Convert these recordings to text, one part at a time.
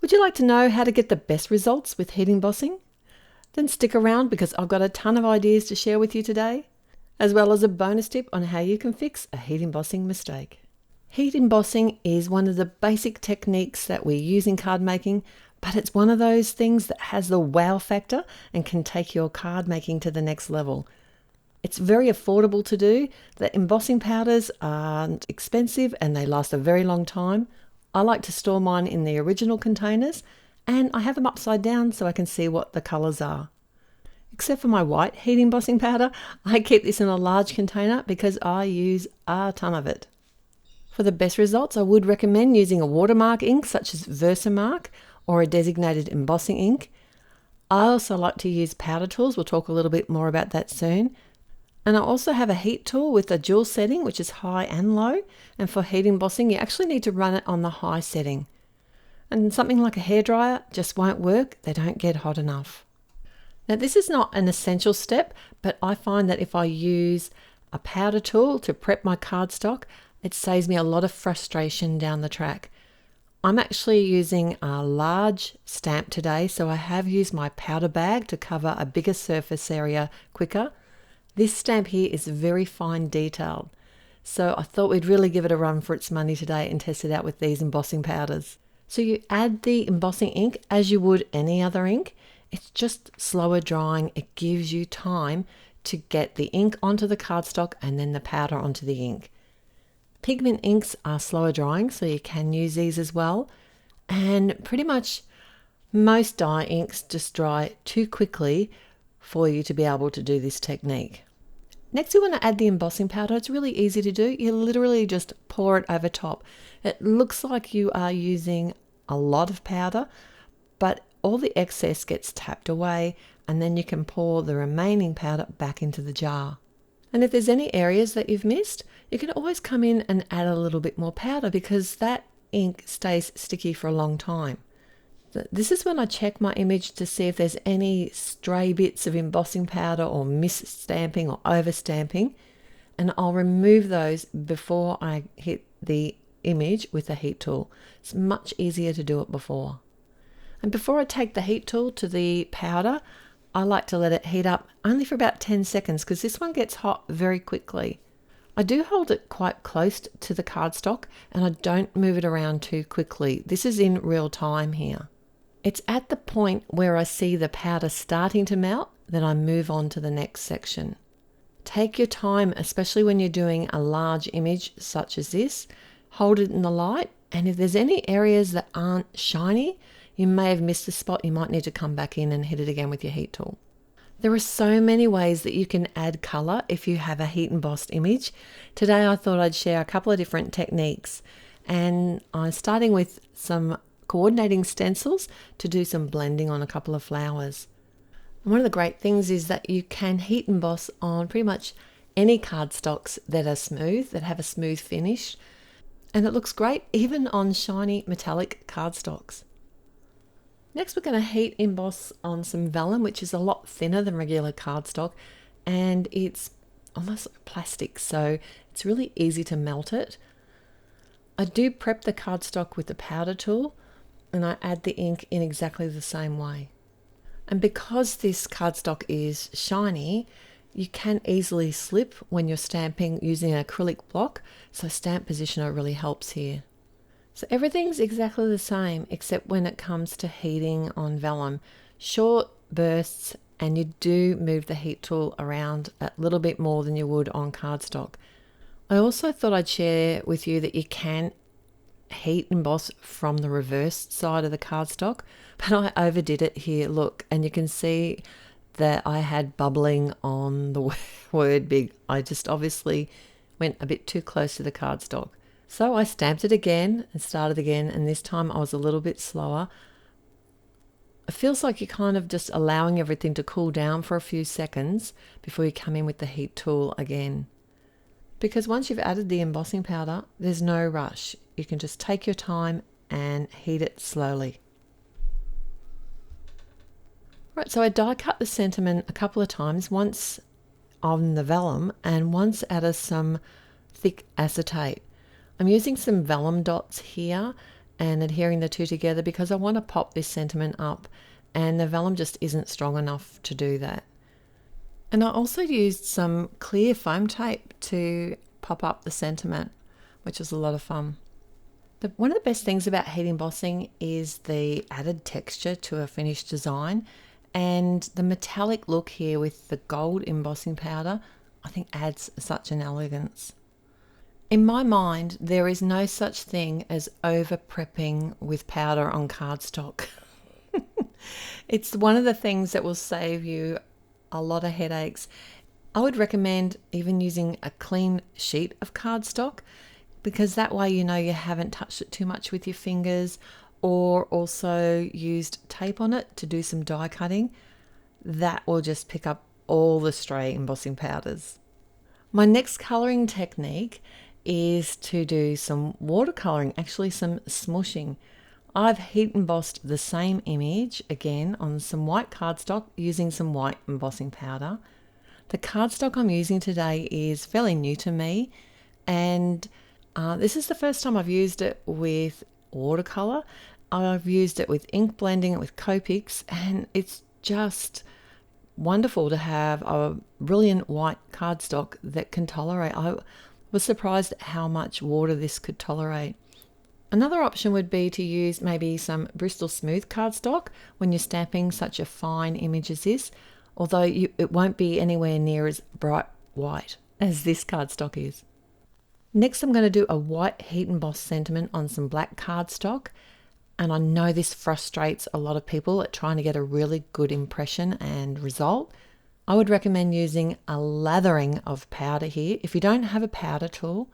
Would you like to know how to get the best results with heat embossing? Then stick around because I've got a ton of ideas to share with you today, as well as a bonus tip on how you can fix a heat embossing mistake. Heat embossing is one of the basic techniques that we use in card making, but it's one of those things that has the wow factor and can take your card making to the next level. It's very affordable to do. The embossing powders aren't expensive and they last a very long time. I like to store mine in the original containers, and I have them upside down so I can see what the colours are. Except for my white heat embossing powder, I keep this in a large container because I use a ton of it. For the best results, I would recommend using a watermark ink such as Versamark or a designated embossing ink. I also like to use powder tools. We'll talk a little bit more about that soon. And I also have a heat tool with a dual setting, which is high and low. And for heat embossing, you actually need to run it on the high setting. And something like a hairdryer just won't work. They don't get hot enough. Now, this is not an essential step, but I find that if I use a powder tool to prep my cardstock, it saves me a lot of frustration down the track. I'm actually using a large stamp today, so I have used my powder bag to cover a bigger surface area quicker. This stamp here is very fine detailed, so I thought we'd really give it a run for its money today and test it out with these embossing powders. So you add the embossing ink as you would any other ink. It's just slower drying. It gives you time to get the ink onto the cardstock and then the powder onto the ink. Pigment inks are slower drying, so you can use these as well. And pretty much most dye inks just dry too quickly for you to be able to do this technique. Next, we want to add the embossing powder. It's really easy to do. You literally just pour it over top. It looks like you are using a lot of powder, but all the excess gets tapped away, and then you can pour the remaining powder back into the jar. And if there's any areas that you've missed, you can always come in and add a little bit more powder because that ink stays sticky for a long time. This is when I check my image to see if there's any stray bits of embossing powder or mis-stamping or over-stamping, and I'll remove those before I hit the image with the heat tool. It's much easier to do it before. And before I take the heat tool to the powder, I like to let it heat up only for about 10 seconds because this one gets hot very quickly. I do hold it quite close to the cardstock and I don't move it around too quickly. This is in real time here. It's at the point where I see the powder starting to melt that I move on to the next section. Take your time, especially when you're doing a large image such as this. Hold it in the light, and if there's any areas that aren't shiny, you may have missed a spot. You might need to come back in and hit it again with your heat tool. There are so many ways that you can add color if you have a heat embossed image. Today I thought I'd share a couple of different techniques, and I'm starting with some coordinating stencils to do some blending on a couple of flowers. And one of the great things is that you can heat emboss on pretty much any cardstocks that are smooth, that have a smooth finish, and it looks great even on shiny metallic cardstocks. Next, we're going to heat emboss on some vellum, which is a lot thinner than regular cardstock, and it's almost like plastic, so it's really easy to melt it. I do prep the cardstock with the powder tool, and I add the ink in exactly the same way. And because this cardstock is shiny, you can easily slip when you're stamping using an acrylic block, so stamp positioner really helps here. So everything's exactly the same except when it comes to heating on vellum. Short bursts, and you do move the heat tool around a little bit more than you would on cardstock. I also thought I'd share with you that you can heat emboss from the reverse side of the cardstock, but I overdid it here, look, and you can see that I had bubbling on the word big. I just obviously went a bit too close to the cardstock. So I stamped it again and started again, and this time I was a little bit slower. It feels like you're kind of just allowing everything to cool down for a few seconds before you come in with the heat tool again. Because once you've added the embossing powder, there's no rush. You can just take your time and heat it slowly. Right, so I die cut the sentiment a couple of times, once on the vellum and once out of some thick acetate. I'm using some vellum dots here, and adhering the two together because I want to pop this sentiment up, and the vellum just isn't strong enough to do that. And I also used some clear foam tape to pop up the sentiment, which was a lot of fun. One of the best things about heat embossing is the added texture to a finished design, and the metallic look here with the gold embossing powder I think adds such an elegance. In my mind, there is no such thing as over prepping with powder on cardstock. It's one of the things that will save you a lot of headaches. I would recommend even using a clean sheet of cardstock, because that way you know you haven't touched it too much with your fingers, or also used tape on it to do some die cutting. That will just pick up all the stray embossing powders. My next colouring technique is to do some watercolouring, actually some smooshing. I've heat embossed the same image again on some white cardstock using some white embossing powder. The cardstock I'm using today is fairly new to me, and this is the first time I've used it with watercolour. I've used it with ink blending, with Copics, and it's just wonderful to have a brilliant white cardstock that can tolerate. I was surprised at how much water this could tolerate. Another option would be to use maybe some Bristol Smooth cardstock when you're stamping such a fine image as this, although it won't be anywhere near as bright white as this cardstock is. Next, I'm going to do a white heat emboss sentiment on some black cardstock, and I know this frustrates a lot of people at trying to get a really good impression and result. I would recommend using a lathering of powder here. If you don't have a powder tool,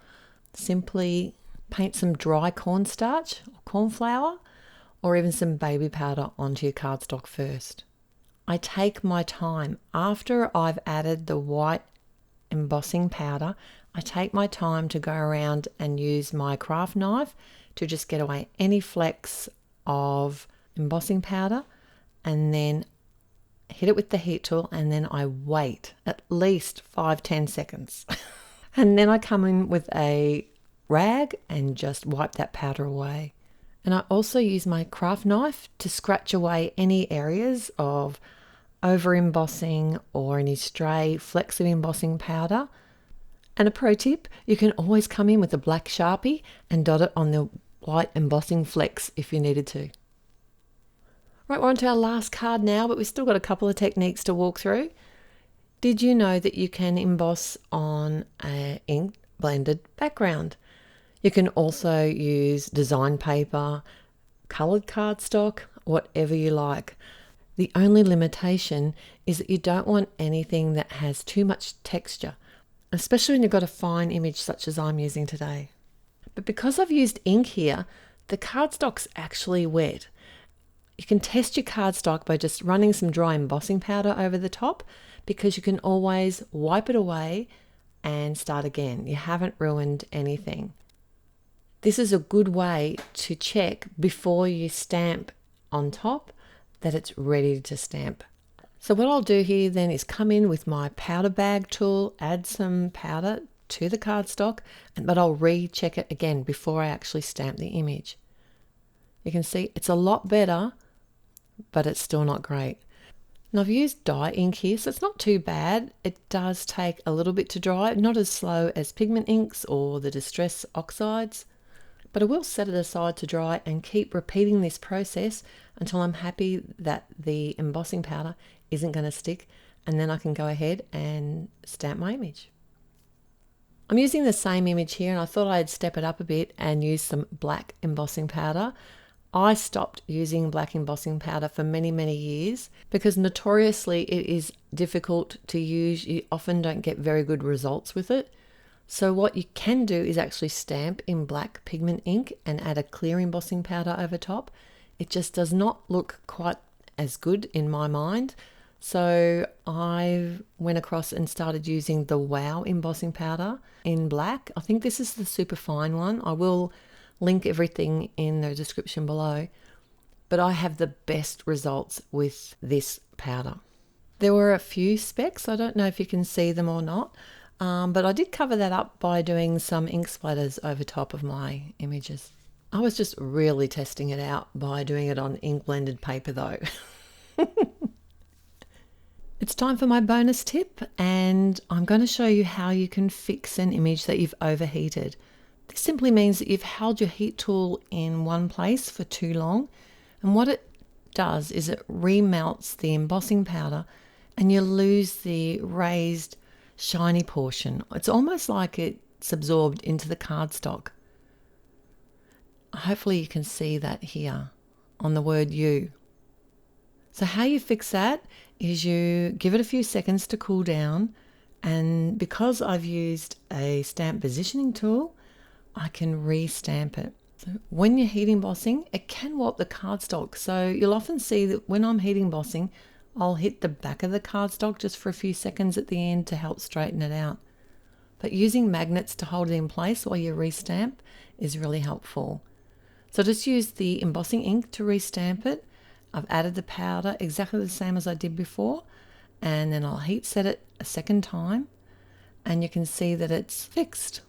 simply paint some dry cornstarch or corn flour, or even some baby powder onto your cardstock first. I take my time. After I've added the white embossing powder, I take my time to go around and use my craft knife to just get away any flecks of embossing powder, and then hit it with the heat tool, and then I wait at least 5-10 seconds. And then I come in with a rag and just wipe that powder away. And I also use my craft knife to scratch away any areas of over embossing or any stray flecks of embossing powder. And a pro tip, you can always come in with a black Sharpie and dot it on the white embossing flecks if you needed to. Right, we're on to our last card now, but we've still got a couple of techniques to walk through. Did you know that you can emboss on an ink blended background? You can also use design paper, coloured cardstock, whatever you like. The only limitation is that you don't want anything that has too much texture, especially when you've got a fine image such as I'm using today. But because I've used ink here, the cardstock's actually wet. You can test your cardstock by just running some dry embossing powder over the top, because you can always wipe it away and start again. You haven't ruined anything. This is a good way to check before you stamp on top that it's ready to stamp. So what I'll do here then is come in with my powder bag tool, add some powder to the cardstock, but I'll recheck it again before I actually stamp the image. You can see it's a lot better, but it's still not great. Now I've used dye ink here, so it's not too bad. It does take a little bit to dry, not as slow as pigment inks or the distress oxides, but I will set it aside to dry and keep repeating this process until I'm happy that the embossing powder isn't going to stick, and then I can go ahead and stamp my image. I'm using the same image here, and I thought I'd step it up a bit and use some black embossing powder. I stopped using black embossing powder for many years because notoriously it is difficult to use. You often don't get very good results with it. So what you can do is actually stamp in black pigment ink and add a clear embossing powder over top. It just does not look quite as good in my mind. So I went across and started using the Wow embossing powder in black. I think this is the super fine one. I will link everything in the description below. But I have the best results with this powder. There were a few specks. I don't know if you can see them or not. But I did cover that up by doing some ink splatters over top of my images. I was just really testing it out by doing it on ink blended paper though. It's time for my bonus tip, and I'm going to show you how you can fix an image that you've overheated. This simply means that you've held your heat tool in one place for too long, and what it does is it remelts the embossing powder and you lose the raised shiny portion. It's almost like it's absorbed into the cardstock. Hopefully you can see that here on the word you. So how you fix that is you give it a few seconds to cool down, and because I've used a stamp positioning tool, I can re-stamp it. So when you're heat embossing, it can warp the cardstock. So you'll often see that when I'm heat embossing, I'll hit the back of the cardstock just for a few seconds at the end to help straighten it out. But using magnets to hold it in place while you re-stamp is really helpful. So just use the embossing ink to re-stamp it. I've added the powder exactly the same as I did before, and then I'll heat set it a second time, and you can see that it's fixed.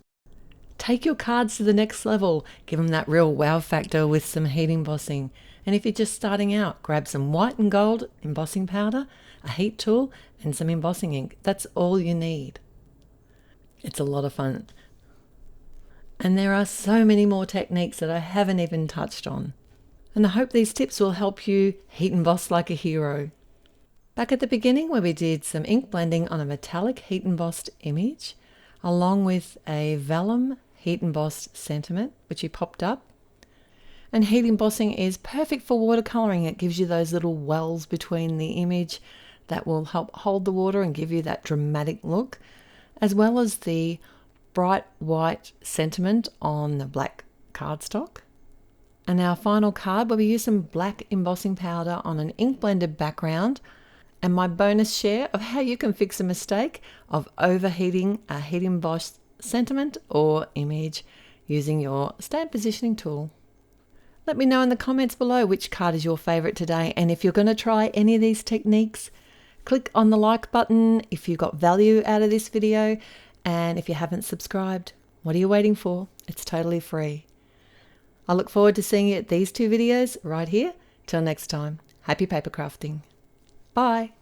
Take your cards to the next level. Give them that real wow factor with some heat embossing. And if you're just starting out, grab some white and gold embossing powder, a heat tool, and some embossing ink. That's all you need. It's a lot of fun. And there are so many more techniques that I haven't even touched on. And I hope these tips will help you heat emboss like a hero. Back at the beginning, where we did some ink blending on a metallic heat embossed image, along with a vellum heat embossed sentiment, which you popped up. And heat embossing is perfect for watercoloring. It gives you those little wells between the image that will help hold the water and give you that dramatic look, as well as the bright white sentiment on the black cardstock. And our final card, where we use some black embossing powder on an ink blended background, and my bonus share of how you can fix a mistake of overheating a heat embossed sentiment or image using your stamp positioning tool. Let me know in the comments below which card is your favorite today, and if you're going to try any of these techniques, click on the like button if you got value out of this video, and if you haven't subscribed, what are you waiting for? It's totally free. I look forward to seeing you at these two videos right here. Till next time, happy paper crafting. Bye.